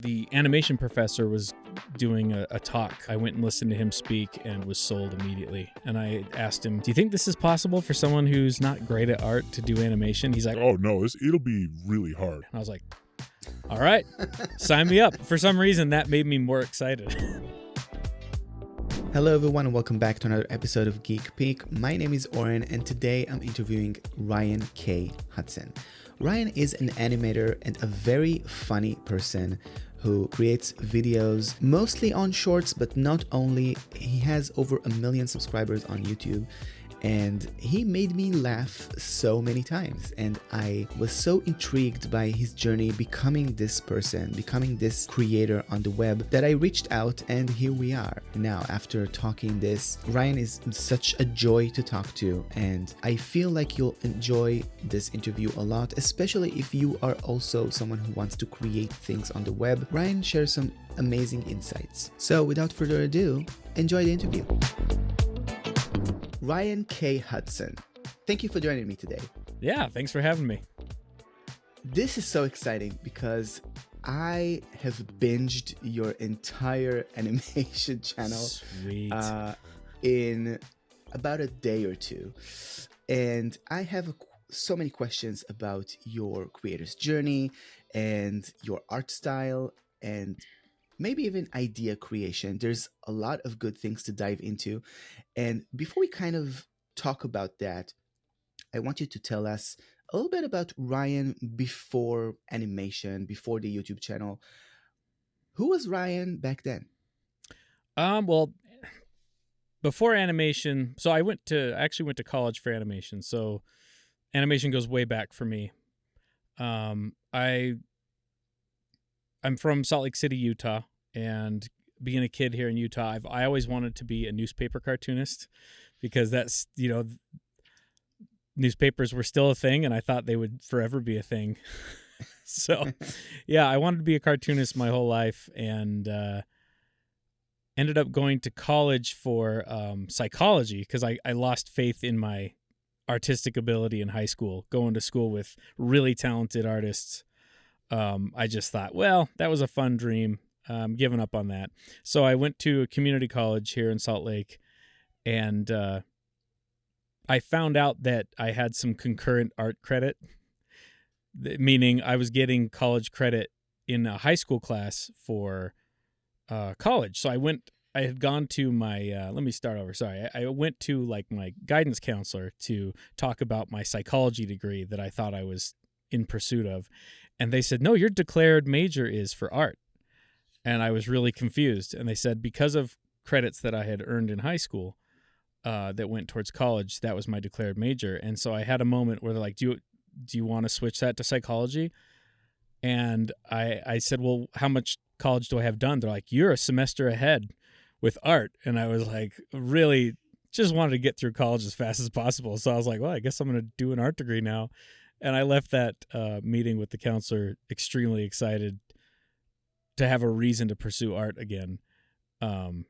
The animation professor was doing a talk. I went and listened to him speak and was sold immediately. And I asked him, do you think this is possible for someone who's not great at art to do animation? He's like, oh no, it'll be really hard. And I was like, all right, sign me up. For some reason, that made me more excited. Hello everyone and welcome back to another episode of Geek Peek. My name is Oren and today I'm interviewing Ryan K Hudson. Ryan is an animator and a very funny person who creates videos mostly on shorts, but not only. He has over 1 million subscribers on YouTube and he made me laugh so many times, and I was so intrigued by his journey becoming this person, becoming this creator on the web, that I reached out and here we are. Now, after talking this, Ryan is such a joy to talk to and I feel like you'll enjoy this interview a lot, especially if you are also someone who wants to create things on the web. Ryan shares some amazing insights. So without further ado, enjoy the interview. Ryan K Hudson, thank you for joining me today. Yeah, thanks for having me. This is so exciting because I have binged your entire animation channel Sweet. In about a day or two. And I have so many questions about your creator's journey and your art style and maybe even idea creation. There's a lot of good things to dive into. And before we kind of talk about that, I want you to tell us a little bit about Ryan before animation, before the YouTube channel. Who was Ryan back then? Well, before animation, so I actually went to college for animation. So animation goes way back for me. I'm from Salt Lake City, Utah, and being a kid here in Utah, I always wanted to be a newspaper cartoonist because that's, newspapers were still a thing and I thought they would forever be a thing. So, yeah, I wanted to be a cartoonist my whole life and ended up going to college for psychology because I lost faith in my artistic ability in high school, going to school with really talented artists. I just thought, well, that was a fun dream. Giving up on that. So I went to a community college here in Salt Lake, and I found out that I had some concurrent art credit, meaning I was getting college credit in a high school class for college. So I had gone to my, let me start over. Sorry. I went to my guidance counselor to talk about my psychology degree that I thought I was in pursuit of. And they said, no, your declared major is for art. And I was really confused. And they said, because of credits that I had earned in high school that went towards college, that was my declared major. And so I had a moment where they're like, do you want to switch that to psychology? And I said, well, how much college do I have done? They're like, you're a semester ahead with art. And I was like, really just wanted to get through college as fast as possible. So I was like, well, I guess I'm going to do an art degree now. And I left that meeting with the counselor extremely excited to have a reason to pursue art again. Time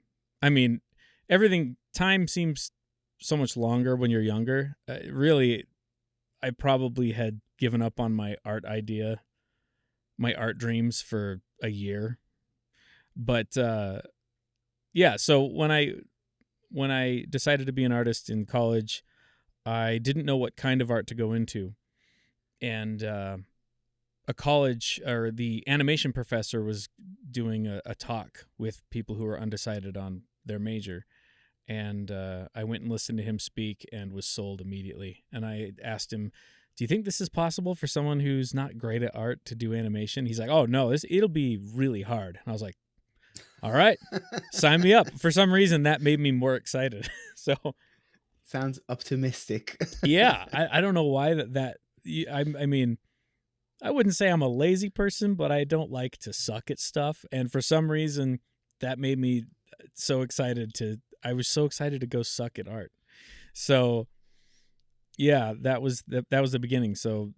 seems so much longer when you're younger. Really, I probably had given up on my art idea, my art dreams for a year. But yeah, so when I decided to be an artist in college, I didn't know what kind of art to go into. And the animation professor was doing a talk with people who were undecided on their major. And I went and listened to him speak and was sold immediately. And I asked him, do you think this is possible for someone who's not great at art to do animation? He's like, oh no, it'll be really hard. And I was like, all right, sign me up. For some reason, that made me more excited. So Sounds optimistic. yeah, I don't know why I wouldn't say I'm a lazy person, but I don't like to suck at stuff. And for some reason, that made me so excited I was so excited to go suck at art. So yeah, that was the beginning. So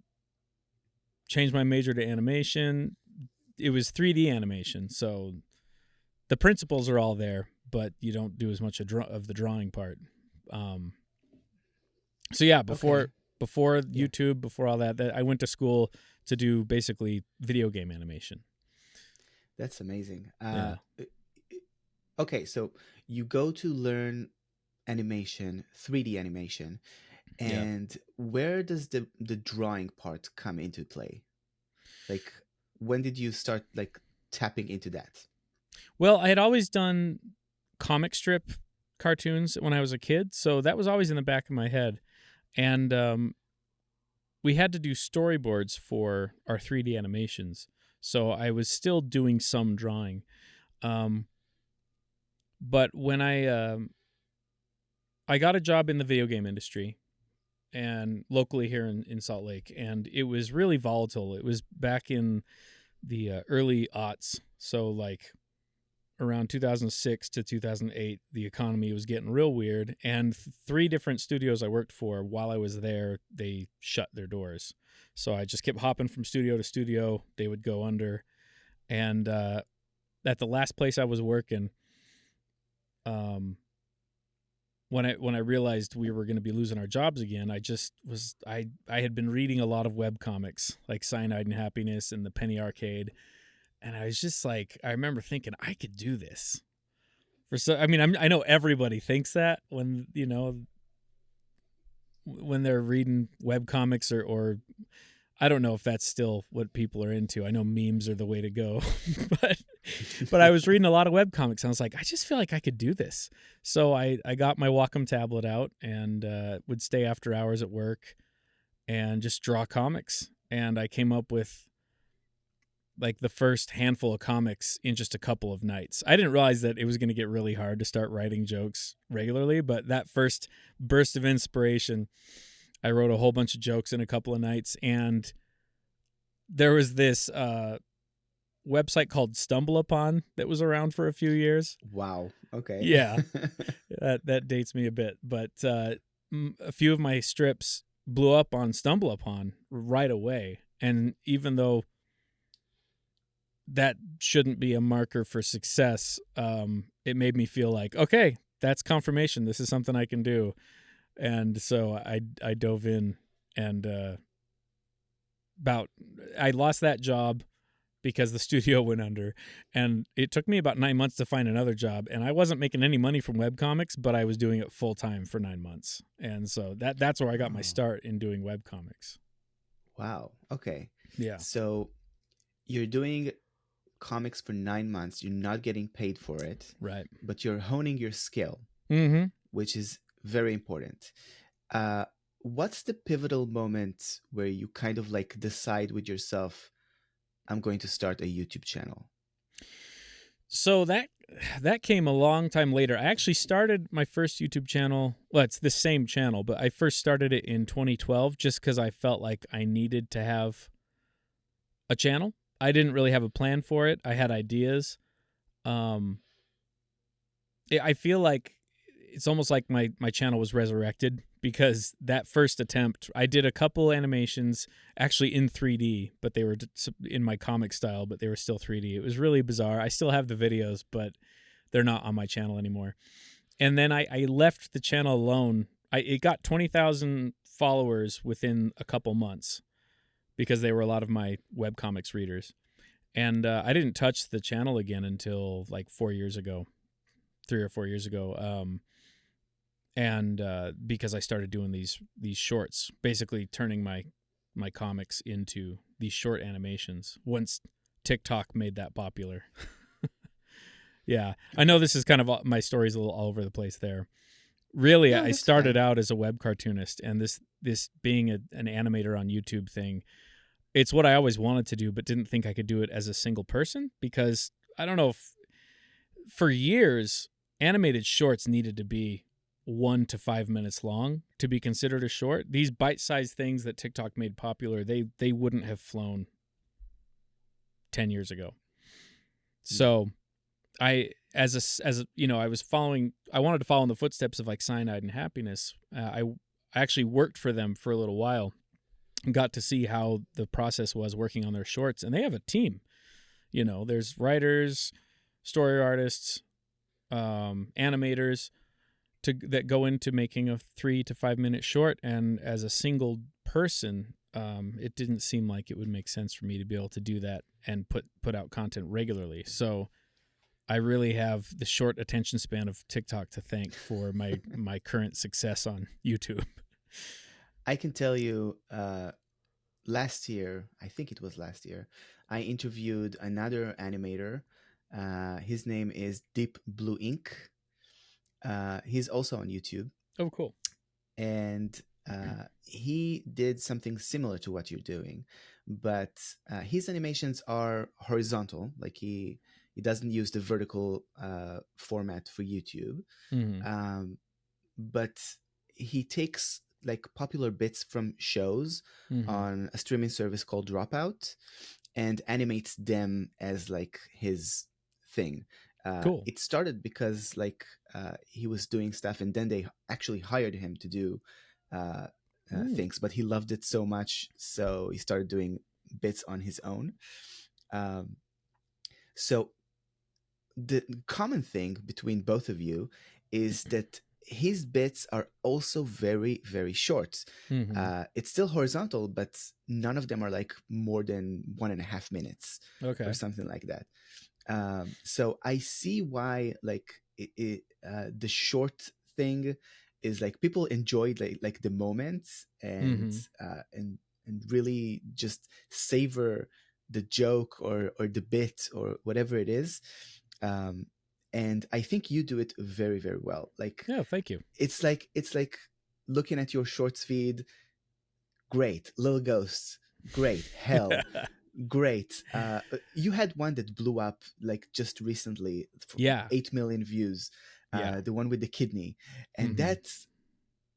changed my major to animation. It was 3D animation. So the principles are all there, but you don't do as much of the drawing part. So yeah, before YouTube, before all that, I went to school to do basically video game animation. That's amazing. Yeah. Okay, so you go to learn animation, 3D animation, Yeah. and where does the drawing part come into play? Like, when did you start like tapping into that? Well, I had always done comic strip cartoons when I was a kid, so that was always in the back of my head. And we had to do storyboards for our 3D animations, so I was still doing some drawing. But when I got a job in the video game industry, and locally here in Salt Lake, and it was really volatile. It was back in the early aughts, so like around 2006 to 2008, the economy was getting real weird, and three different studios I worked for while I was there, they shut their doors. So I just kept hopping from studio to studio. They would go under, and at the last place I was working, when I realized we were going to be losing our jobs again, I had been reading a lot of web comics like Cyanide and Happiness and the Penny Arcade. And I was just like, I remember thinking I could do this. I know everybody thinks that when they're reading web comics or I don't know if that's still what people are into. I know memes are the way to go, but I was reading a lot of web comics and I was like, I just feel like I could do this. So I got my Wacom tablet out and would stay after hours at work and just draw comics. And I came up with like the first handful of comics in just a couple of nights. I didn't realize that it was going to get really hard to start writing jokes regularly, but that first burst of inspiration, I wrote a whole bunch of jokes in a couple of nights. And there was this website called Stumble Upon that was around for a few years. Wow. Okay. Yeah. that dates me a bit, but a few of my strips blew up on Stumble Upon right away. And even though that shouldn't be a marker for success, it made me feel like, okay, that's confirmation. This is something I can do. And so I dove in and I lost that job because the studio went under, and it took me about 9 months to find another job, and I wasn't making any money from webcomics, but I was doing it full time for 9 months. And so that's where I got my start in doing webcomics. Wow. Okay. Yeah. So you're doing comics for 9 months. You're not getting paid for it. Right. But you're honing your skill, which is very important. What's the pivotal moment where you kind of like decide with yourself, I'm going to start a YouTube channel? So that came a long time later. I actually started my first YouTube channel. Well, it's the same channel, but I first started it in 2012 just because I felt like I needed to have a channel. I didn't really have a plan for it. I had ideas. I feel like it's almost like my channel was resurrected because that first attempt, I did a couple animations actually in 3D, but they were in my comic style, but they were still 3D. It was really bizarre. I still have the videos, but they're not on my channel anymore. And then I left the channel alone. It got 20,000 followers within a couple months because they were a lot of my webcomics readers. And I didn't touch the channel again until like 3 or 4 years ago. And because I started doing these shorts, basically turning my comics into these short animations once TikTok made that popular. Yeah, I know this is kind of, my story's a little all over the place there. Really, No, I started out as a web cartoonist, and this being an animator on YouTube thing, it's what I always wanted to do, but didn't think I could do it as a single person because I don't know if for years animated shorts needed to be 1 to 5 minutes long to be considered a short. These bite-sized things that TikTok made popular, they wouldn't have flown 10 years ago. So I wanted to follow in the footsteps of like Cyanide and Happiness. I actually worked for them for a little while and got to see how the process was working on their shorts, and they have a team. There's writers, story artists, animators that go into making a 3 to 5 minute short, and as a single person, it didn't seem like it would make sense for me to be able to do that and put out content regularly. So I really have the short attention span of TikTok to thank for my current success on YouTube. I can tell you, last year, I think it was last year, I interviewed another animator. His name is Deep Blue Ink. He's also on YouTube. Oh, cool. And he did something similar to what you're doing, but his animations are horizontal. Like he doesn't use the vertical format for YouTube, Mm-hmm. but he takes like popular bits from shows Mm-hmm. on a streaming service called Dropout and animates them as like his thing. Cool. It started because like he was doing stuff, and then they actually hired him to do things, but he loved it so much, so he started doing bits on his own. So the common thing between both of you is that his bits are also very, very short. Mm-hmm. It's still horizontal, but none of them are like more than 1.5 minutes or something like that. So I see why like the short thing is like people enjoy like the moment and and really just savor the joke or the bit or whatever it is. And I think you do it very, very well. Like, yeah, thank you. It's like looking at your shorts feed. Great. Little Ghosts. Great. Hell. Great. You had one that blew up like just recently. Yeah. 8 million views. The one with the kidney. And that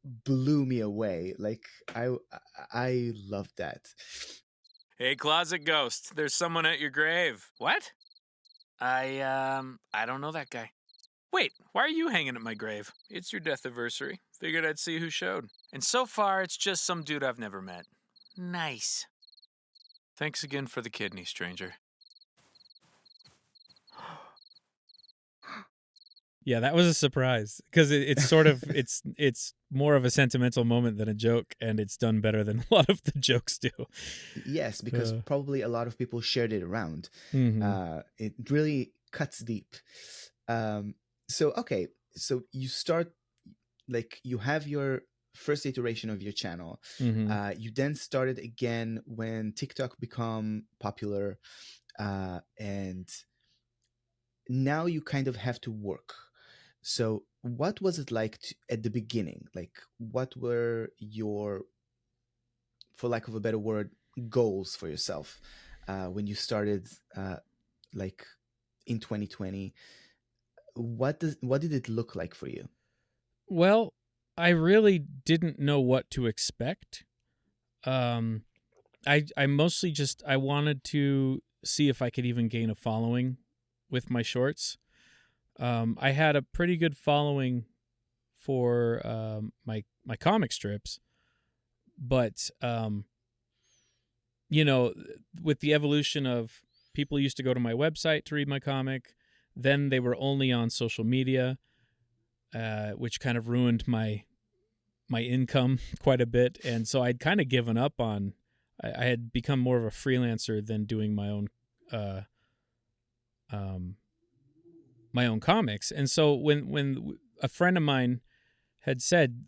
blew me away. Like I love that. Hey, Closet Ghost, there's someone at your grave. What? I don't know that guy. Wait, why are you hanging at my grave? It's your death anniversary. Figured I'd see who showed. And so far, it's just some dude I've never met. Nice. Thanks again for the kidney, stranger. Yeah, that was a surprise because it's sort of it's more of a sentimental moment than a joke, and it's done better than a lot of the jokes do. Yes, because probably a lot of people shared it around. It really cuts deep. So you start, like, you have your first iteration of your channel. You then started again when TikTok become popular, and now you kind of have to work. So what was it like at the beginning? Like, what were your, for lack of a better word, goals for yourself when you started like in 2020? What did it look like for you? Well, I really didn't know what to expect. I mostly just I wanted to see if I could even gain a following with my shorts. I had a pretty good following for my comic strips, but with the evolution of people used to go to my website to read my comic, then they were only on social media, which kind of ruined my income quite a bit, and so I'd kind of given up on. I had become more of a freelancer than doing my own comics. And so when a friend of mine had said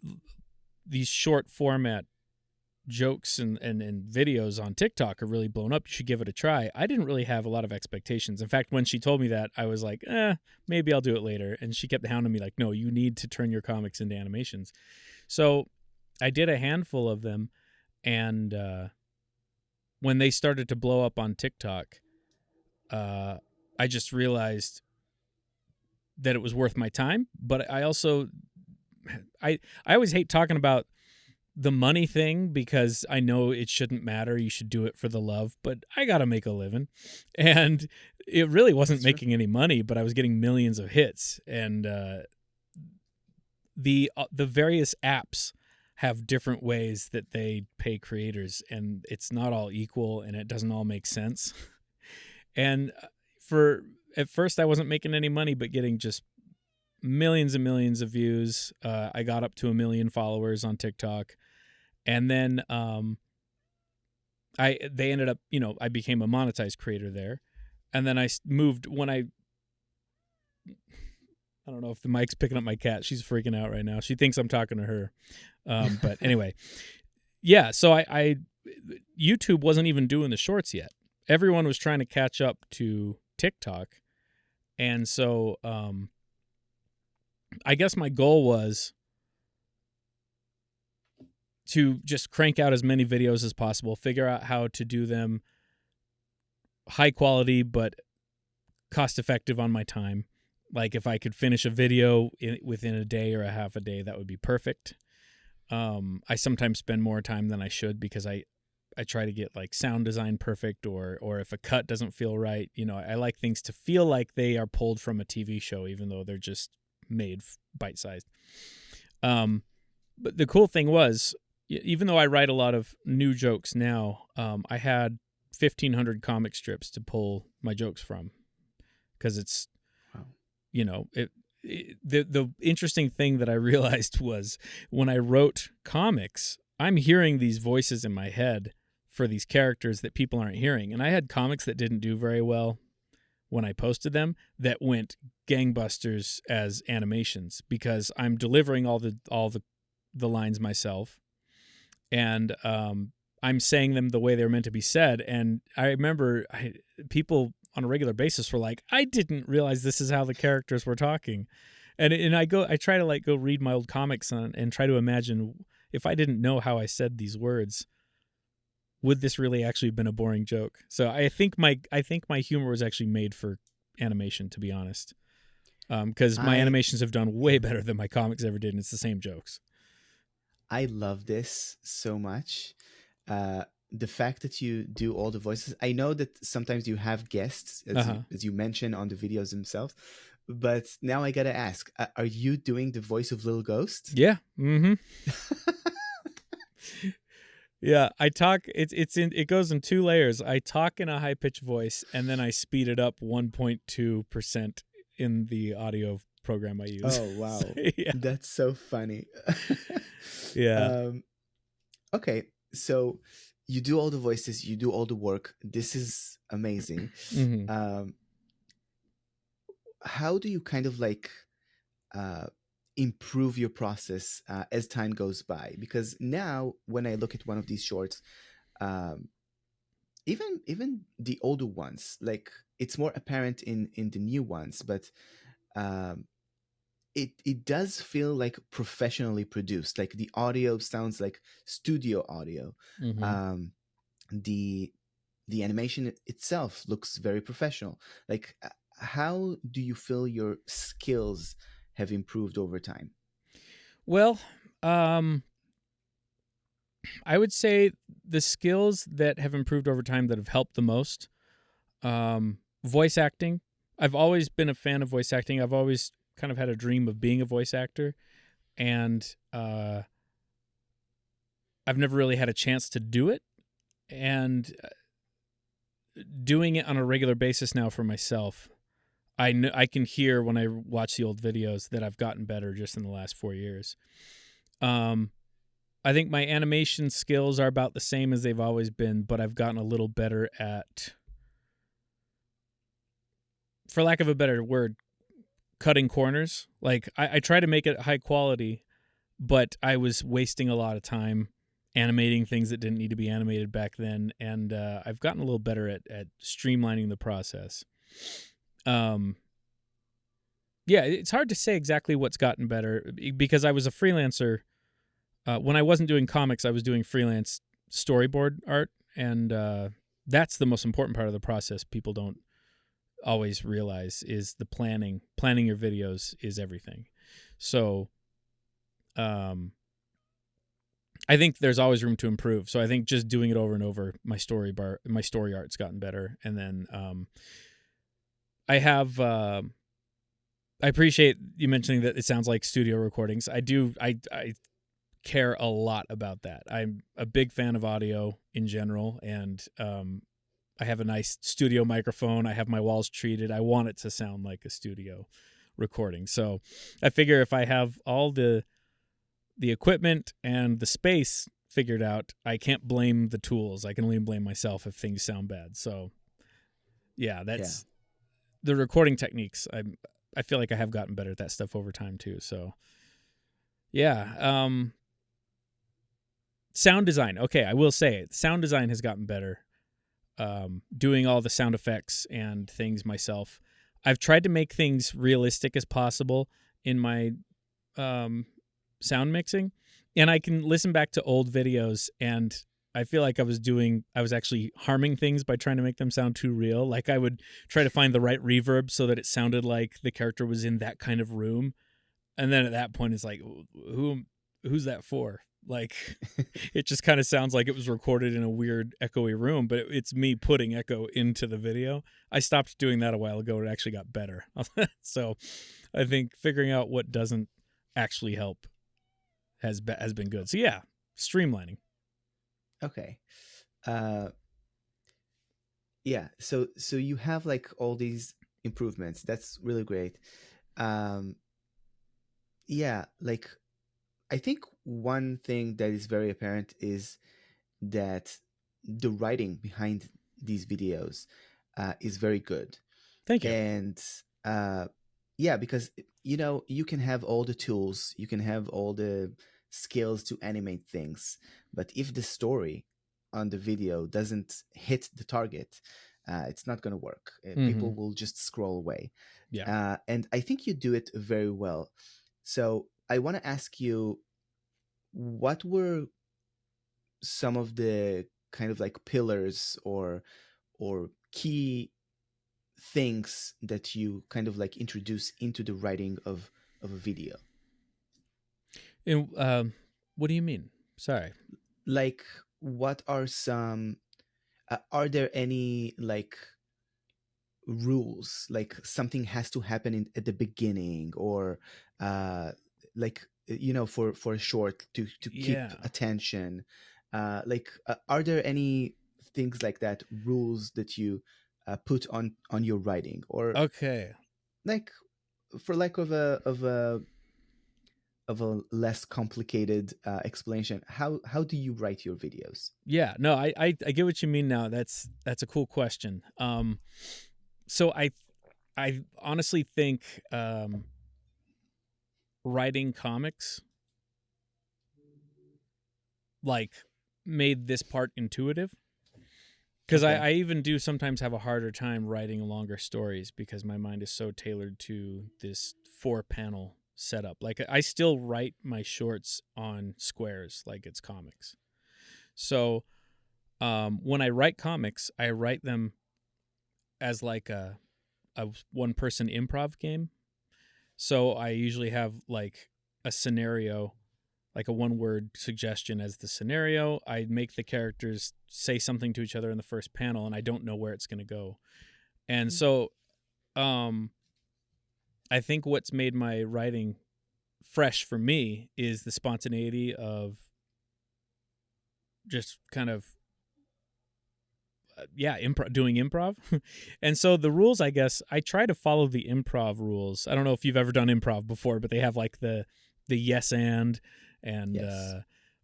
these short format jokes and videos on TikTok are really blown up, you should give it a try, I didn't really have a lot of expectations. In fact, when she told me that, I was like, maybe I'll do it later. And she kept hounding me like, no, you need to turn your comics into animations. So I did a handful of them, and when they started to blow up on TikTok, I just realized that it was worth my time. But I also, I always hate talking about the money thing because I know it shouldn't matter. You should do it for the love, but I got to make a living. And it really wasn't making any money, but I was getting millions of hits. And the various apps have different ways that they pay creators, and it's not all equal, and it doesn't all make sense. And at first I wasn't making any money, but getting just millions and millions of views. I got up to 1 million followers on TikTok. And then they ended up, I became a monetized creator there. And then I moved when I don't know if the mic's picking up my cat. She's freaking out right now. She thinks I'm talking to her. But anyway, yeah. So I YouTube wasn't even doing the shorts yet. Everyone was trying to catch up to TikTok. And so I guess my goal was to just crank out as many videos as possible, figure out how to do them high quality but cost effective on my time. Like if I could finish a video within a day or a half a day, that would be perfect. I sometimes spend more time than I should because I try to get like sound design perfect, or if a cut doesn't feel right, I like things to feel like they are pulled from a TV show, even though they're just made bite-sized. But the cool thing was, even though I write a lot of new jokes now, I had 1,500 comic strips to pull my jokes from, because it's, the interesting thing that I realized was when I wrote comics, I'm hearing these voices in my head for these characters that people aren't hearing. And I had comics that didn't do very well when I posted them that went gangbusters as animations, because I'm delivering all the lines myself, and I'm saying them the way they're meant to be said. And I remember people on a regular basis were like, I didn't realize this is how the characters were talking. And I try to like go read my old comics and try to imagine, if I didn't know how I said these words, would this really actually have been a boring joke? So I think my humor was actually made for animation, to be honest. Because my animations have done way better than my comics ever did, and it's the same jokes. I love this so much. The fact that you do all the voices. I know that sometimes you have guests, as you mentioned on the videos themselves, but now I gotta ask, are you doing the voice of Little Ghost? Yeah. Mm-hmm. Yeah, I talk. It goes in two layers. I talk in a high pitched voice, and then I speed it up 1.2% in the audio program I use. Oh wow, Yeah. That's so funny. Yeah. Okay, so you do all the voices, you do all the work. This is amazing. Mm-hmm. How do you kind of like improve your process as time goes by? Because now when I look at one of these shorts, even the older ones, like it's more apparent in the new ones, but it does feel like professionally produced. Like the audio sounds like studio audio. Mm-hmm. The animation itself looks very professional. Like how do you feel your skills have improved over time? Well, I would say the skills that have improved over time that have helped the most, voice acting. I've always been a fan of voice acting. I've always kind of had a dream of being a voice actor, and I've never really had a chance to do it. And doing it on a regular basis now for myself, I can hear when I watch the old videos that I've gotten better just in the last 4 years. I think my animation skills are about the same as they've always been, but I've gotten a little better at, for lack of a better word, cutting corners. Like I try to make it high quality, but I was wasting a lot of time animating things that didn't need to be animated back then, and I've gotten a little better at streamlining the process. Yeah, it's hard to say exactly what's gotten better, because I was a freelancer. When I wasn't doing comics, I was doing freelance storyboard art, and that's the most important part of the process people don't always realize, is the planning. Planning your videos is everything. So I think there's always room to improve. So I think just doing it over and over, my story art's gotten better. And then I appreciate you mentioning that it sounds like studio recordings. I do. I care a lot about that. I'm a big fan of audio in general, and I have a nice studio microphone. I have my walls treated. I want it to sound like a studio recording. So I figure if I have all the equipment and the space figured out I can't blame the tools. I can only blame myself if things sound bad. So yeah, that's the recording techniques. I feel like I have gotten better at that stuff over time too. So yeah, sound design. Okay, I will say it. Sound design has gotten better. Doing all the sound effects and things myself. I've tried to make things realistic as possible in my sound mixing, and I can listen back to old videos, and I feel like I was actually harming things by trying to make them sound too real. Like I would try to find the right reverb so that it sounded like the character was in that kind of room, and then at that point it's like, who's that for? Like, it just kind of sounds like it was recorded in a weird echoey room, but it's me putting echo into the video. I stopped doing that a while ago. It actually got better. So I think figuring out what doesn't actually help has been good. So yeah, streamlining. Okay. Yeah. So you have like all these improvements. That's really great. Yeah, like I think one thing that is very apparent is that the writing behind these videos is very good. Thank you. And yeah, because you can have all the tools, you can have all the skills to animate things, but if the story on the video doesn't hit the target, it's not going to work. People will just scroll away. Yeah. And I think you do it very well. So I want to ask you, what were some of the kind of like pillars or key things that you kind of like introduce into the writing of a video? And what do you mean? Sorry. Like, what are some are there any like rules, like something has to happen at the beginning, or like for a short to keep attention, are there any things like that, rules that you put on your writing, or Okay. like for lack of a less complicated explanation, how do you write your videos? Yeah, no, I get what you mean now. That's a cool question. So I honestly think writing comics like made this part intuitive, because Okay. I even do sometimes have a harder time writing longer stories because my mind is so tailored to this 4-panel setup. Like I still write my shorts on squares like it's comics. So when I write comics, I write them as like a one-person improv game. So I usually have like a scenario, like a one-word suggestion as the scenario. I make the characters say something to each other in the first panel, and I don't know where it's going to go. And so I think what's made my writing fresh for me is the spontaneity of just kind of doing improv. And so the rules, I guess, I try to follow the improv rules. I don't know if you've ever done improv before, but they have like the yes and Yes.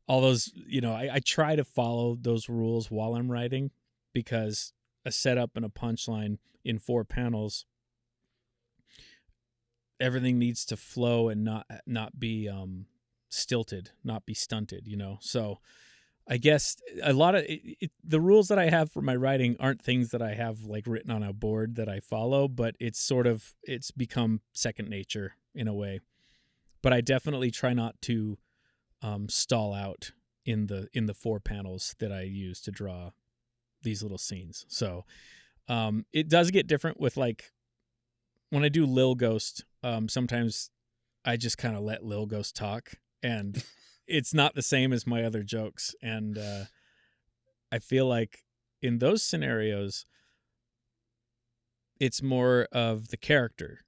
all those, I try to follow those rules while I'm writing, because a setup and a punchline in 4 panels, everything needs to flow and not be stilted, not be stunted, So I guess a lot of the rules that I have for my writing aren't things that I have like written on a board that I follow, but it's become second nature in a way. But I definitely try not to stall out in the 4 panels that I use to draw these little scenes. So it does get different with, like, when I do Lil Ghost, sometimes I just kind of let Lil Ghost talk, and it's not the same as my other jokes. And I feel like in those scenarios, it's more of the character,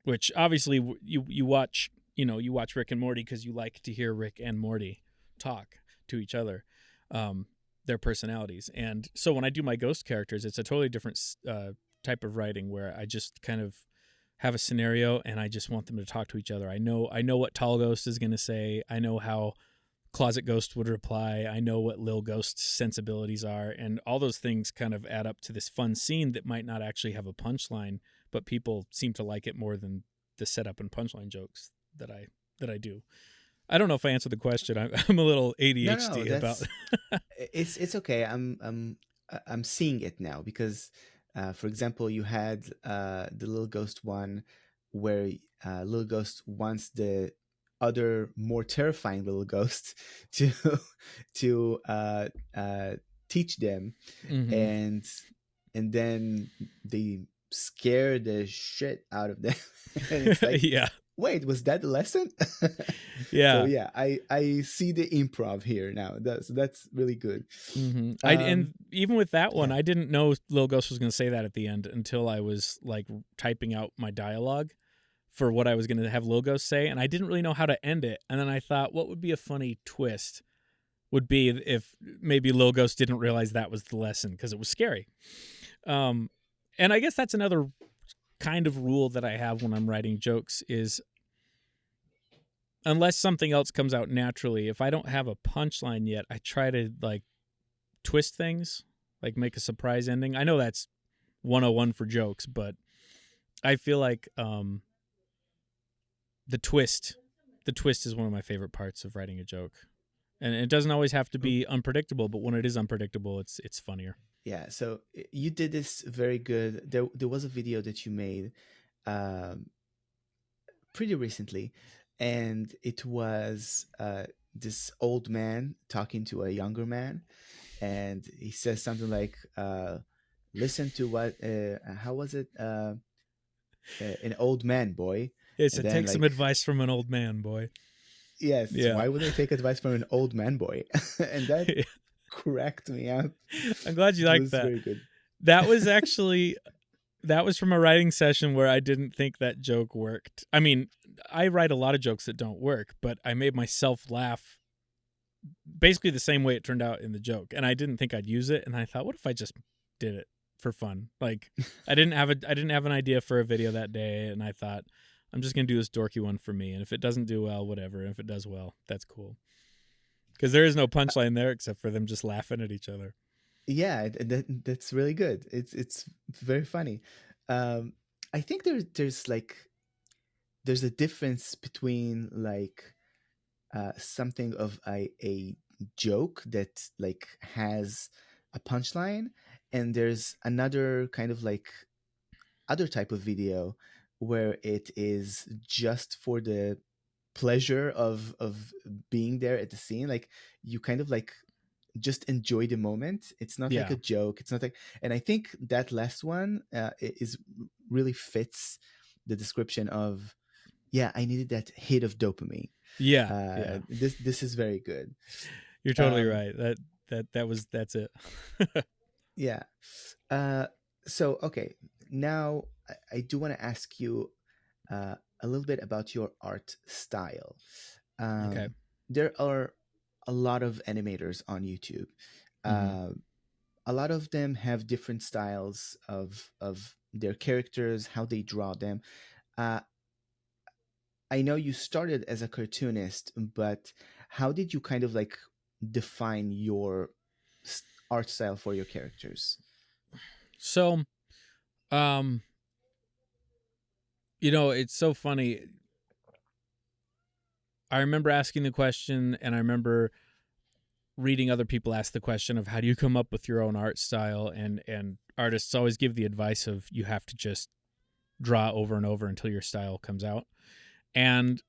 which obviously you watch Rick and Morty because you like to hear Rick and Morty talk to each other, their personalities. And so when I do my ghost characters, it's a totally different type of writing, where I just kind of have a scenario and I just want them to talk to each other. I know what Tall Ghost is going to say. I know how Closet Ghost would reply. I know what Lil Ghost's sensibilities are, and all those things kind of add up to this fun scene that might not actually have a punchline, but people seem to like it more than the setup and punchline jokes that I do. I don't know if I answered the question. I'm a little ADHD about. It's okay. I'm seeing it now because, for example, you had the Little Ghost one, where Little Ghost wants the other more terrifying Little Ghost to teach them, Mm-hmm. and then they scare the shit out of them, and it's like, Yeah. wait, was that the lesson? So Yeah. yeah, I see the improv here now. That's really good. Mm-hmm. And even with that one, yeah. I didn't know Lil Ghost was going to say that at the end until I was like typing out my dialogue for what I was going to have Lil Ghost say, and I didn't really know how to end it. And then I thought, what would be a funny twist would be if maybe Lil Ghost didn't realize that was the lesson because it was scary. And I guess that's another kind of rule that I have when I'm writing jokes is, unless something else comes out naturally, if I don't have a punchline yet, I try to like twist things, like make a surprise ending. I know that's 101 for jokes, but I feel like the twist is one of my favorite parts of writing a joke. And it doesn't always have to be unpredictable, but when it is unpredictable, it's funnier. Yeah, so you did this very good. There was a video that you made pretty recently, and it was this old man talking to a younger man, and he says something like, "Listen to what? How was it? An old man, boy." It's And to then take some advice from an old man, boy. yes, Yeah. why would I take advice from an old man, boy? And that Yeah. cracked me up. I'm glad you It liked was that. very good. That was actually from a writing session where I didn't think that joke worked. I mean, I write a lot of jokes that don't work, but I made myself laugh basically the same way it turned out in the joke, and I didn't think I'd use it. And I thought, what if I just did it for fun? Like, I didn't have an idea for a video that day, and I thought, I'm just gonna do this dorky one for me, and if it doesn't do well, whatever. And if it does well, that's cool. Because there is no punchline there except for them just laughing at each other. Yeah, that's really good. It's very funny. I think there's a difference between like something of a joke that like has a punchline, and there's another kind of like other type of video where it is just for the pleasure of being there at the scene. Like you kind of like just enjoy the moment. It's not like Yeah. a joke. It's not like, and I think that last one is really fits the description of, yeah, I needed that hit of dopamine. Yeah. This is very good. You're totally right. That's it. Yeah. So okay, now I do want to ask you a little bit about your art style. Okay. There are a lot of animators on YouTube. A lot of them have different styles of their characters, how they draw them. I know you started as a cartoonist, but how did you kind of like define your art style for your characters? So, it's so funny. I remember asking the question, and I remember reading other people ask the question of how do you come up with your own art style, and artists always give the advice of you have to just draw over and over until your style comes out. And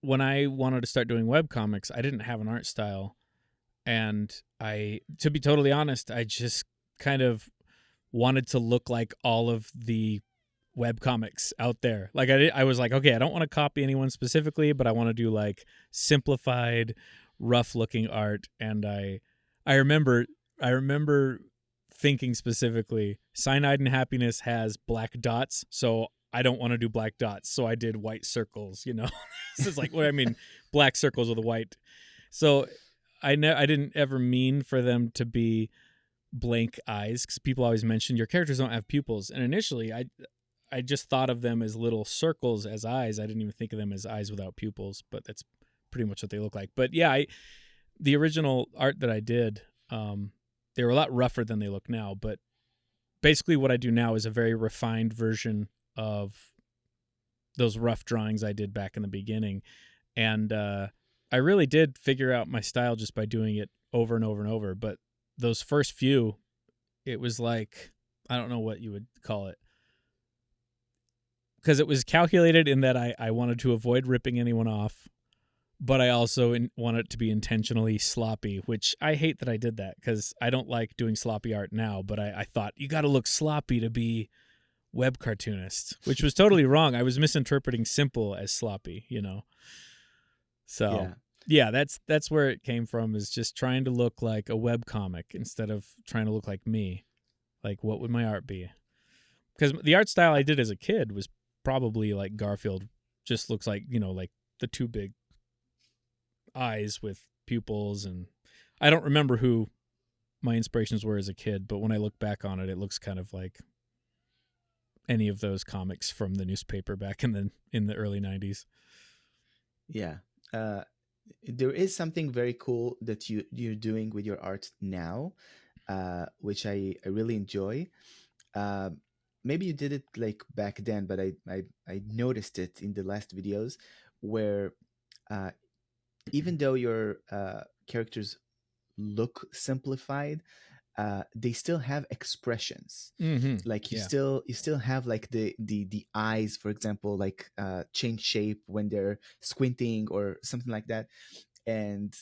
when I wanted to start doing webcomics, I didn't have an art style, and to be totally honest, I just kind of wanted to look like all of the webcomics out there. Like I was like, okay, I don't want to copy anyone specifically, but I want to do like simplified, rough looking art. And I remember thinking specifically, Cyanide and Happiness has black dots, so I don't want to do black dots. So I did white circles, This is like what I mean, black circles with a white. So I didn't ever mean for them to be blank eyes, because people always mention your characters don't have pupils. And initially I just thought of them as little circles as eyes. I didn't even think of them as eyes without pupils, but that's pretty much what they look like. But yeah, the original art that I did, they were a lot rougher than they look now, but basically what I do now is a very refined version of those rough drawings I did back in the beginning. And I really did figure out my style just by doing it over and over and over. But those first few, it was like, I don't know what you would call it. Because it was calculated in that I wanted to avoid ripping anyone off, but I also want it to be intentionally sloppy, which I hate that I did that because I don't like doing sloppy art now, but I thought you got to look sloppy to be web cartoonist, which was totally wrong. I was misinterpreting simple as sloppy, you know? So yeah, that's where it came from, is just trying to look like a web comic instead of trying to look like me. Like, what would my art be? Because the art style I did as a kid was probably like Garfield, just looks like, you know, like the two big eyes with pupils, and I don't remember who my inspirations were as a kid, but when I look back on it, it looks kind of like any of those comics from the newspaper back in the early 90s. Yeah. There is something very cool that you're doing with your art now, which I really enjoy. Maybe you did it like back then, but I noticed it in the last videos where even though your characters look simplified, they still have expressions. Mm-hmm. Like you still have like the eyes, for example, like change shape when they're squinting or something like that. And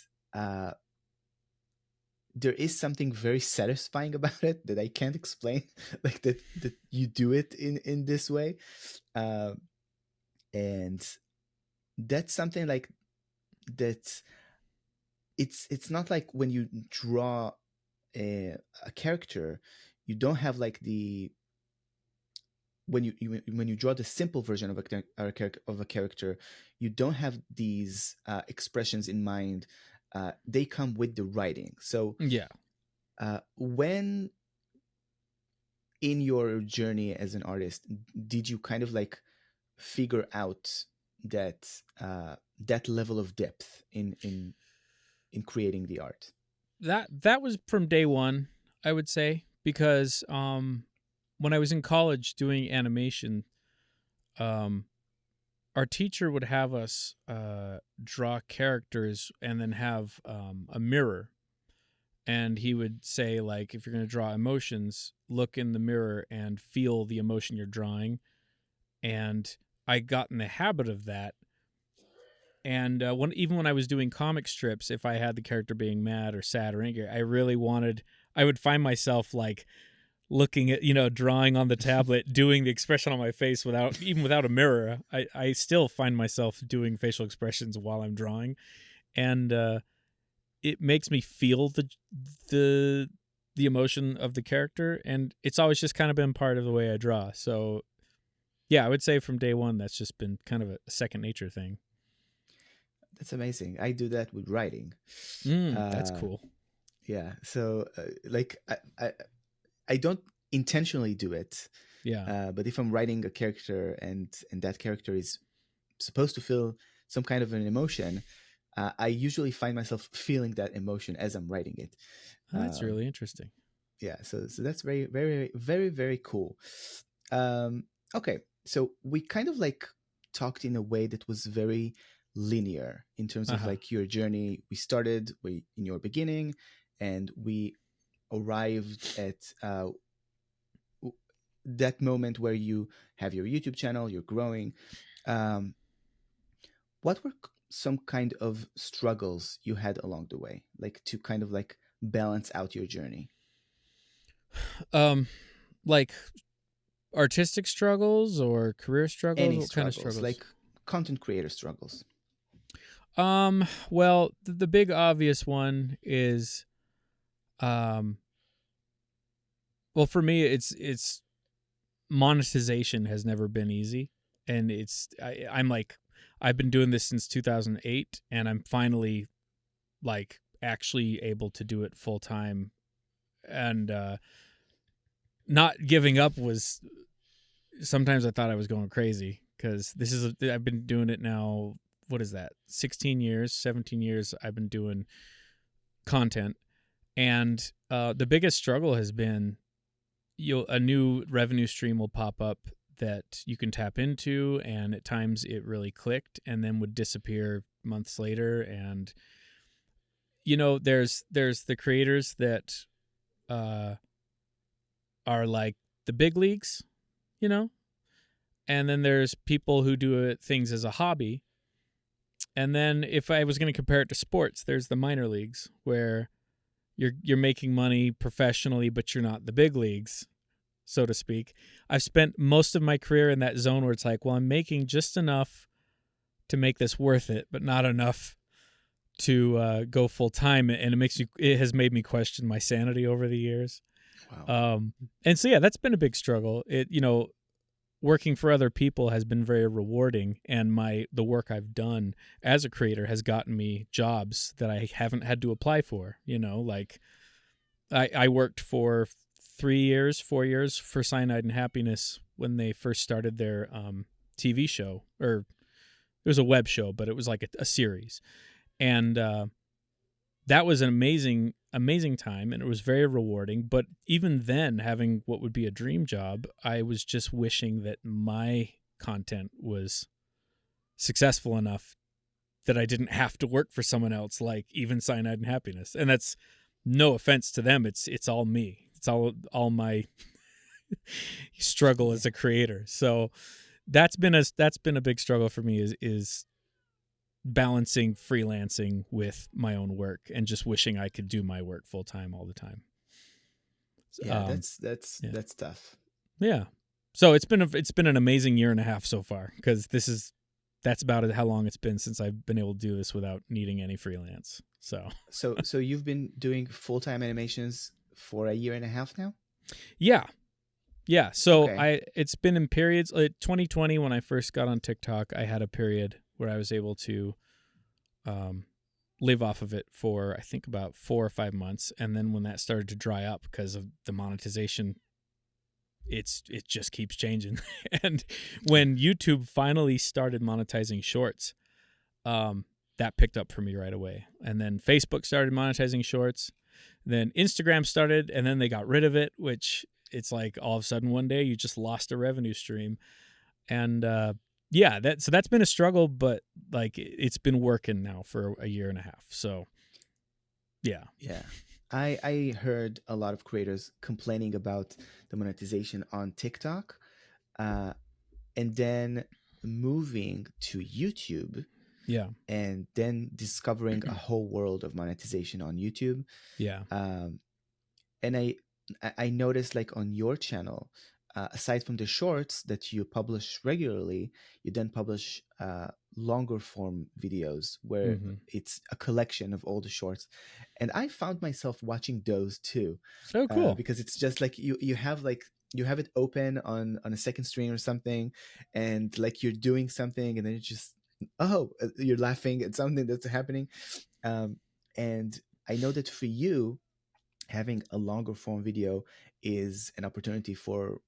there is something very satisfying about it that I can't explain, like that you do it in this way. And that's something like that. It's not like when you draw a character, you don't have like when you draw the simple version of a character, you don't have these expressions in mind. They come with the writing. So Yeah. When in your journey as an artist, did you kind of like figure out that that level of depth in creating the art? That was from day one, I would say, because when I was in college doing animation, our teacher would have us draw characters and then have a mirror. And he would say, like, if you're going to draw emotions, look in the mirror and feel the emotion you're drawing. And I got in the habit of that. And even when I was doing comic strips, if I had the character being mad or sad or angry, I would find myself like looking at, you know, drawing on the tablet, doing the expression on my face without a mirror. I still find myself doing facial expressions while I'm drawing. And it makes me feel the emotion of the character. And it's always just kind of been part of the way I draw. So yeah, I would say from day one, that's just been kind of a second nature thing. That's amazing. I do that with writing. That's cool. Yeah. So like I don't intentionally do it. Yeah. But if I'm writing a character and that character is supposed to feel some kind of an emotion, I usually find myself feeling that emotion as I'm writing it. That's really interesting. Yeah. So that's very, very, very, very cool. Okay. So we kind of like talked in a way that was very linear in terms of like your journey. We started in your beginning and we arrived at that moment where you have your YouTube channel, you're growing. What were some kind of struggles you had along the way, like to kind of like balance out your journey? Like artistic struggles or career struggles? Any what struggles, kind of struggles? like content creator struggles? Well, the big obvious one is, well, for me, it's monetization has never been easy, and I'm like, I've been doing this since 2008, and I'm finally like actually able to do it full time, and not giving up was, sometimes I thought I was going crazy because I've been doing it now. What is that? 16 years, 17 years I've been doing content. And the biggest struggle has been a new revenue stream will pop up that you can tap into, and at times it really clicked and then would disappear months later. And there's the creators that are like the big leagues, and then there's people who do things as a hobby. And then if I was going to compare it to sports, there's the minor leagues where you're making money professionally, but you're not the big leagues, so to speak. I've spent most of my career in that zone where it's like, well, I'm making just enough to make this worth it, but not enough to go full time. And it has made me question my sanity over the years. Wow. And so, yeah, that's been a big struggle. Working for other people has been very rewarding, and the work I've done as a creator has gotten me jobs that I haven't had to apply for. Like I worked for 4 years for Cyanide and Happiness when they first started their TV show, or it was a web show, but it was like a series. And that was an amazing time, and it was very rewarding. But even then, having what would be a dream job, I was just wishing that my content was successful enough that I didn't have to work for someone else, like even Cyanide and Happiness. And that's no offense to them. It's all me. It's all my struggle as a creator. So that's been a big struggle for me is balancing freelancing with my own work and just wishing I could do my work full time all the time. Yeah, that's tough. Yeah. So it's been an amazing year and a half so far, because that's about how long it's been since I've been able to do this without needing any freelance. So you've been doing full-time animations for a year and a half now? Yeah. Yeah. So Okay. it's been in periods. 2020, when I first got on TikTok, I had a period where I was able to live off of it for, I think, about 4 or 5 months. And then when that started to dry up because of the monetization, it just keeps changing. And when YouTube finally started monetizing shorts, that picked up for me right away. And then Facebook started monetizing shorts. Then Instagram started, and then they got rid of it, which it's like all of a sudden one day you just lost a revenue stream. And yeah, that's been a struggle, but like it's been working now for a year and a half. So yeah. Yeah. I heard a lot of creators complaining about the monetization on TikTok, and then moving to YouTube. Yeah. And then discovering a whole world of monetization on YouTube. Yeah. And I noticed, like, on your channel, aside from the shorts that you publish regularly, you then publish longer form videos where it's a collection of all the shorts. And I found myself watching those too. Oh, cool. Because it's just like you have it open on a second screen or something, and like you're doing something, and then you're laughing at something that's happening. And I know that for you, having a longer form video is an opportunity for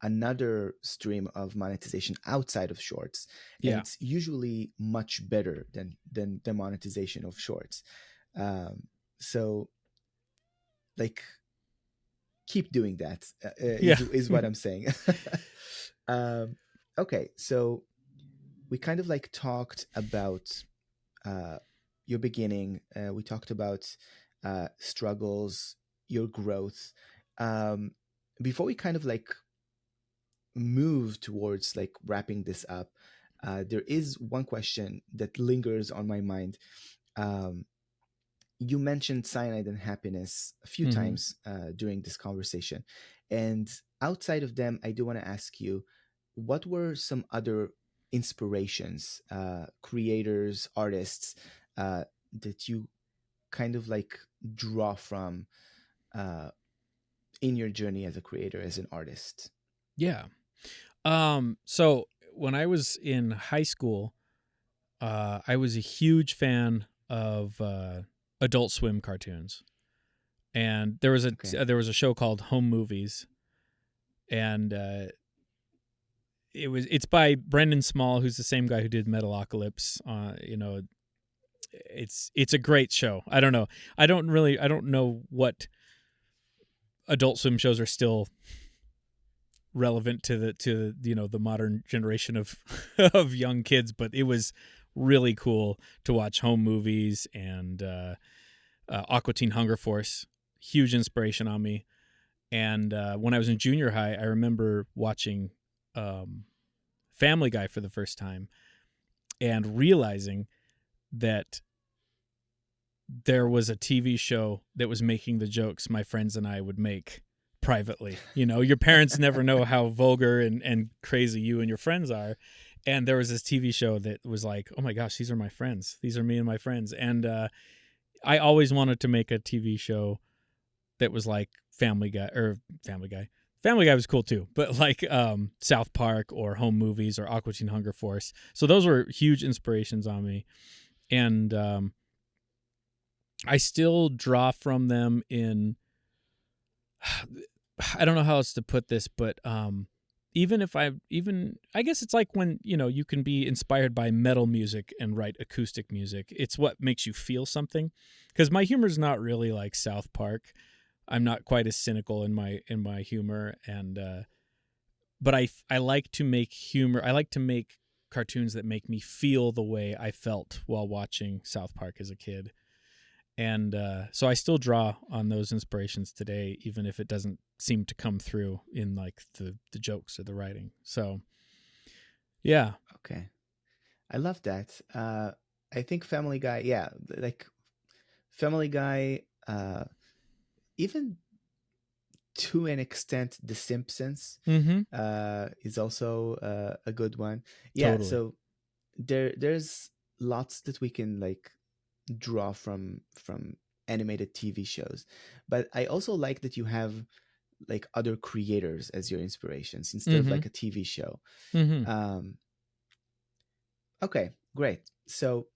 another stream of monetization outside of shorts. And Yeah. it's usually much better than the monetization of shorts. So like, keep doing that, is what I'm saying. Okay, so we kind of like talked about your beginning. We talked about struggles, your growth. Before we kind of like move towards like wrapping this up, there is one question that lingers on my mind. You mentioned Cyanide and Happiness a few times during this conversation. And outside of them, I do want to ask you, what were some other inspirations, creators, artists that you kind of like draw from in your journey as a creator, as an artist? Yeah. So when I was in high school, I was a huge fan of Adult Swim cartoons, and there was a show called Home Movies, and it's by Brendan Small, who's the same guy who did Metalocalypse. it's a great show. I don't know. I don't know what Adult Swim shows are still relevant to the modern generation of of young kids, but it was really cool to watch home movies and Aqua Teen Hunger Force, huge inspiration on me. And when I was in junior high, I remember watching Family Guy for the first time and realizing that there was a TV show that was making the jokes my friends and I would make privately. Your parents never know how vulgar and crazy you and your friends are. And there was this TV show that was like, oh my gosh, these are my friends. These are me and my friends. And I always wanted to make a TV show that was like Family Guy. Family Guy was cool too, but like South Park or Home Movies or Aqua Teen Hunger Force. So those were huge inspirations on me. And I still draw from them in, I don't know how else to put this, but I guess it's like when, you can be inspired by metal music and write acoustic music. It's what makes you feel something. Because my humor is not really like South Park. I'm not quite as cynical in my humor, and but I like to make humor. I like to make cartoons that make me feel the way I felt while watching South Park as a kid. And so I still draw on those inspirations today, even if it doesn't seem to come through in like the jokes or the writing. So, yeah. Okay. I love that. I think Family Guy, yeah, like Family Guy, even to an extent, The Simpsons is also a good one. Yeah, Totally. so there's lots that we can like draw from animated TV shows, but I also like that you have like other creators as your inspirations instead of like a TV show. Okay, great. So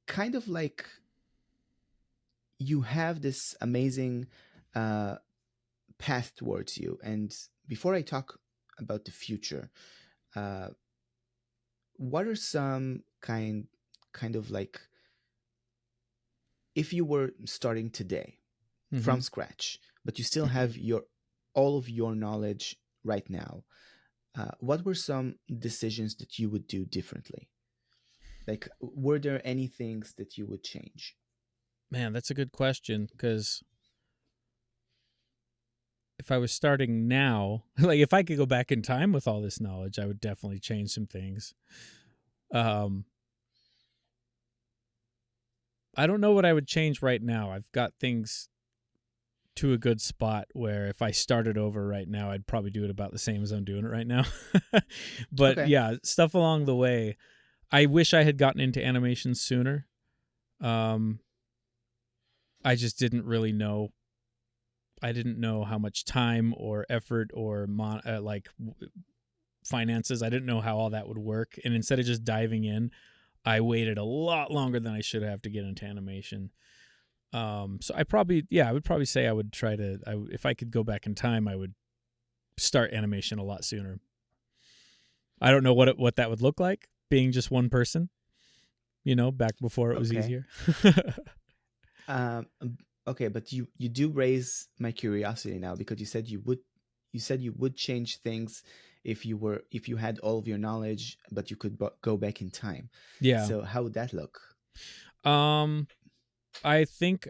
kind of like you have this amazing path towards you, and before I talk about the future, what are some kind of like, if you were starting today from scratch, but you still have all of your knowledge right now, what were some decisions that you would do differently? Like, were there any things that you would change? Man, that's a good question, because if I was starting now, like if I could go back in time with all this knowledge, I would definitely change some things. I don't know what I would change right now. I've got things to a good spot where if I started over right now, I'd probably do it about the same as I'm doing it right now. But Okay. yeah, stuff along the way. I wish I had gotten into animation sooner. I just didn't really know. I didn't know how much time or effort or finances. I didn't know how all that would work. And instead of just diving in, I waited a lot longer than I should have to get into animation. So I would probably say I would try to, if I could go back in time, I would start animation a lot sooner. I don't know what that would look like, being just one person, back before it was easier. Okay, but you do raise my curiosity now, because you said you would change things if you had all of your knowledge, but you could go back in time. Yeah. So how would that look? I think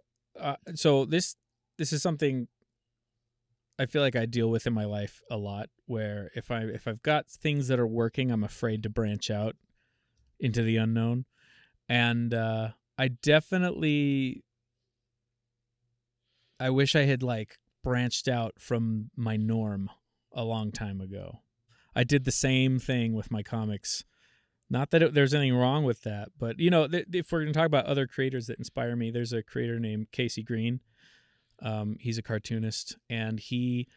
so. This is something I feel like I deal with in my life a lot, where if I've got things that are working, I'm afraid to branch out into the unknown, and I wish I had like branched out from my norm a long time ago. I did the same thing with my comics. Not that there's anything wrong with that, but if we're going to talk about other creators that inspire me, there's a creator named Casey Green. He's a cartoonist, and he,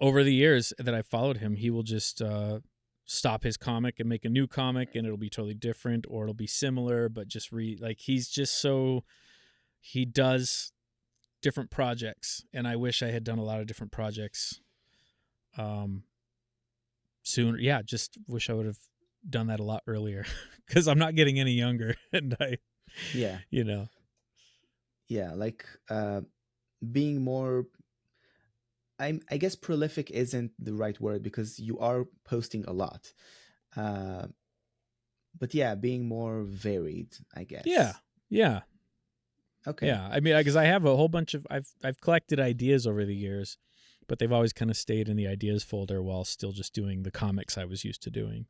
over the years that I've followed him, he will just stop his comic and make a new comic, and it'll be totally different, or it'll be similar, but just he's just so, he does different projects, and I wish I had done a lot of different projects sooner. Yeah, just wish I would have done that a lot earlier because I'm not getting any younger, and Yeah. you know, Yeah, like being more, I guess prolific isn't the right word because you are posting a lot. Uh, but yeah, being more varied, I yeah, guess. yeah, Okay. yeah. I mean, because I have a whole bunch of I've collected ideas over the years, but they've always kind of stayed in the ideas folder while still just doing the comics I was used to doing.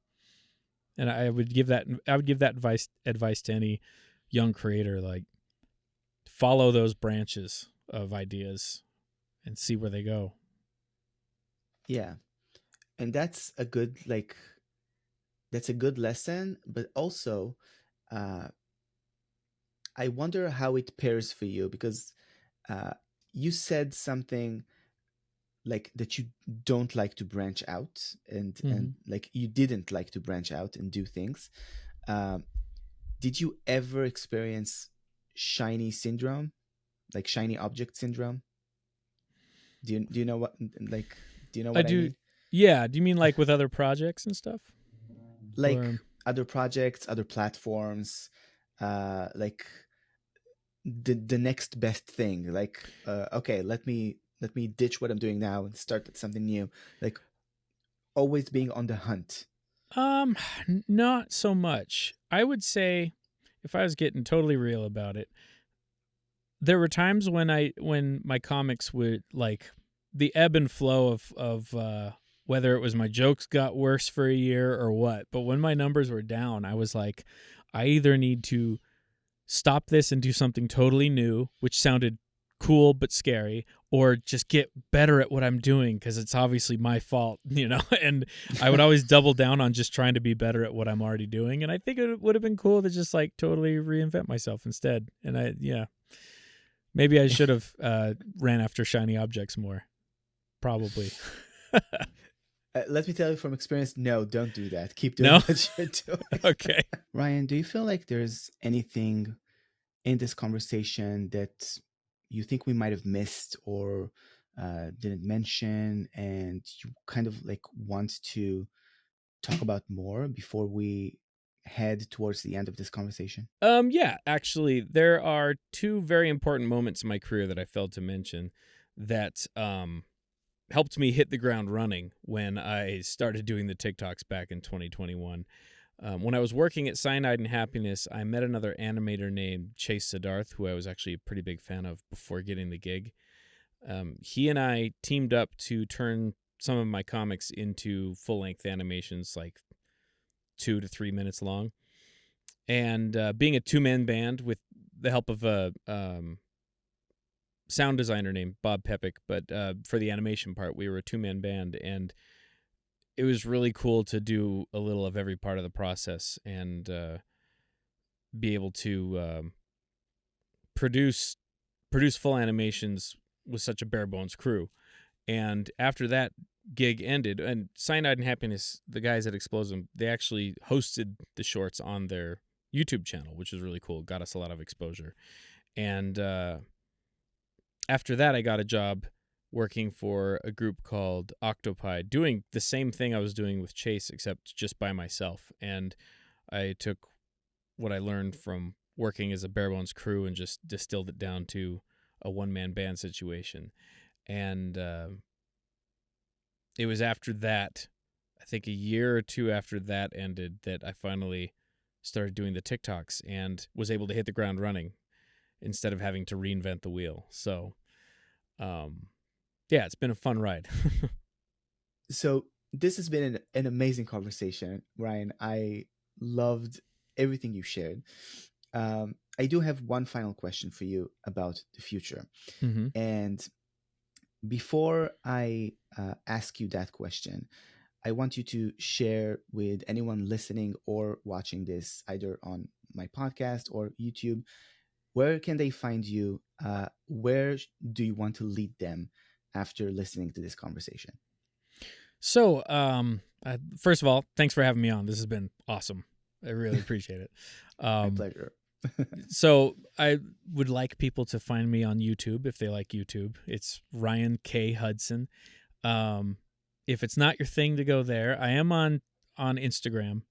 And I would give that advice to any young creator, like follow those branches of ideas and see where they go. Yeah. And that's a good lesson, but also uh I wonder how it pairs for you because uh you said something like that you don't like to branch out and Mm-hmm. like you didn't like to branch out and do things. Um did you ever experience shiny syndrome, like shiny object syndrome? Do you know what like do you know I what I do. mean? Yeah. Do you mean like with other projects and stuff? Like Or other projects, other platforms, like the next best thing. Like okay, let me ditch what I'm doing now and start at something new. Like always being on the hunt. not so much. I would say, if I was getting totally real about it, there were times when my comics would, like, the ebb and flow of whether it was my jokes got worse for a year or what, but when my numbers were down, I was like, I either need to stop this and do something totally new, which sounded cool but scary, or just get better at what I'm doing because it's obviously my fault, And I would always double down on just trying to be better at what I'm already doing. And I think it would have been cool to just like totally reinvent myself instead. And maybe I should have ran after shiny objects more. Probably. Let me tell you from experience, no, don't do that. Keep doing No? what you're doing. Okay. Ryan, do you feel like there's anything in this conversation that you think we might have missed or didn't mention and you kind of like want to talk about more before we head towards the end of this conversation? Yeah, actually, there are two very important moments in my career that I failed to mention that helped me hit the ground running when I started doing the TikToks back in 2021. When I was working at Cyanide and Happiness, I met another animator named Chase Siddharth, who I was actually a pretty big fan of before getting the gig. He and I teamed up to turn some of my comics into full-length animations, like 2 to 3 minutes long. And being a two-man band with the help of a sound designer named Bob Pepic, but for the animation part, we were a two-man band, and it was really cool to do a little of every part of the process and be able to produce full animations with such a bare bones crew. And after that gig ended, and Cyanide and Happiness, the guys at Explosive, they actually hosted the shorts on their YouTube channel, which was really cool. Got us a lot of exposure. And after that, I got a job working for a group called Octopi, doing the same thing I was doing with Chase, except just by myself. And I took what I learned from working as a bare bones crew and just distilled it down to a one-man band situation. And it was after that, I think a year or two after that ended, that I finally started doing the TikToks and was able to hit the ground running instead of having to reinvent the wheel. So, yeah, it's been a fun ride. So this has been an amazing conversation, Ryan. I loved everything you shared. I do have one final question for you about the future. Mm-hmm. And before I ask you that question, I want you to share with anyone listening or watching this, either on my podcast or YouTube, where can they find you? Where do you want to lead them after listening to this conversation? So, first of all, thanks for having me on. This has been awesome. I really appreciate it. My pleasure. So I would like people to find me on YouTube if they like YouTube. It's Ryan K Hudson. If it's not your thing to go there, I am on Instagram.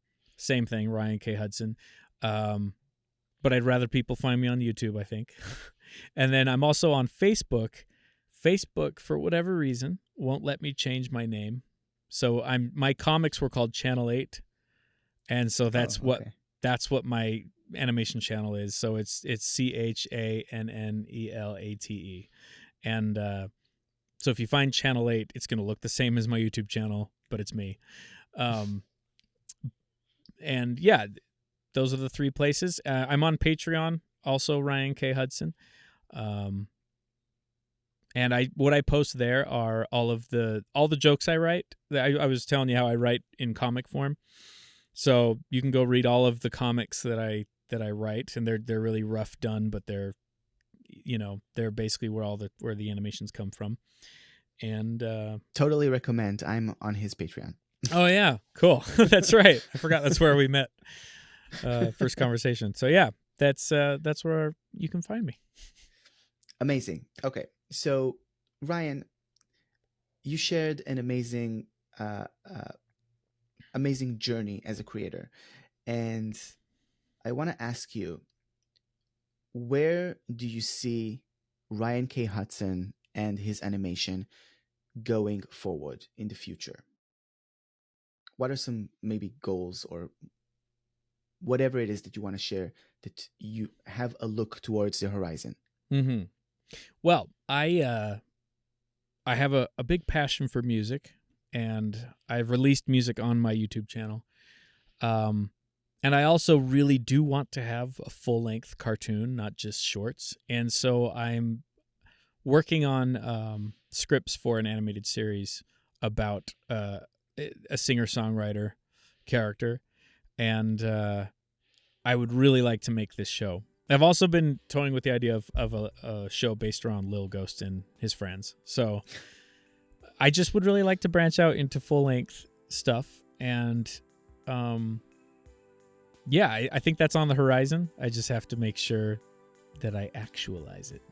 same thing, Ryan K Hudson. But I'd rather people find me on YouTube, I think. And then I'm also on Facebook. Facebook, for whatever reason, won't let me change my name. So my comics were called Channel 8. And so that's what my animation channel is. So it's CHANNELATE. And so if you find Channel 8, it's going to look the same as my YouTube channel, but it's me. And yeah, those are the 3 places. I'm on Patreon, also Ryan K Hudson. And what I post there are all the jokes I write. I was telling you how I write in comic form. So you can go read all of the comics that I write, and they're really rough done, but they're basically where the animations come from. And totally recommend. I'm on his Patreon. Oh yeah, cool. That's right. I forgot that's where we met. First conversation. So yeah, that's where you can find me. Amazing. Okay, so Ryan, you shared an amazing journey as a creator, and I want to ask you, where do you see Ryan K Hudson and his animation going forward in the future? What are some maybe goals or whatever it is that you want to share, that you have a look towards the horizon? Mm-hmm. Well, I have a big passion for music, and I've released music on my YouTube channel. And I also really do want to have a full-length cartoon, not just shorts. And so I'm working on scripts for an animated series about a singer-songwriter character. And I would really like to make this show. I've also been toying with the idea of a show based around Lil Ghost and his friends. So I just would really like to branch out into full-length stuff. And yeah, I think that's on the horizon. I just have to make sure that I actualize it.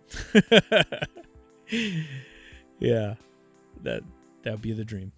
Yeah, that would be the dream.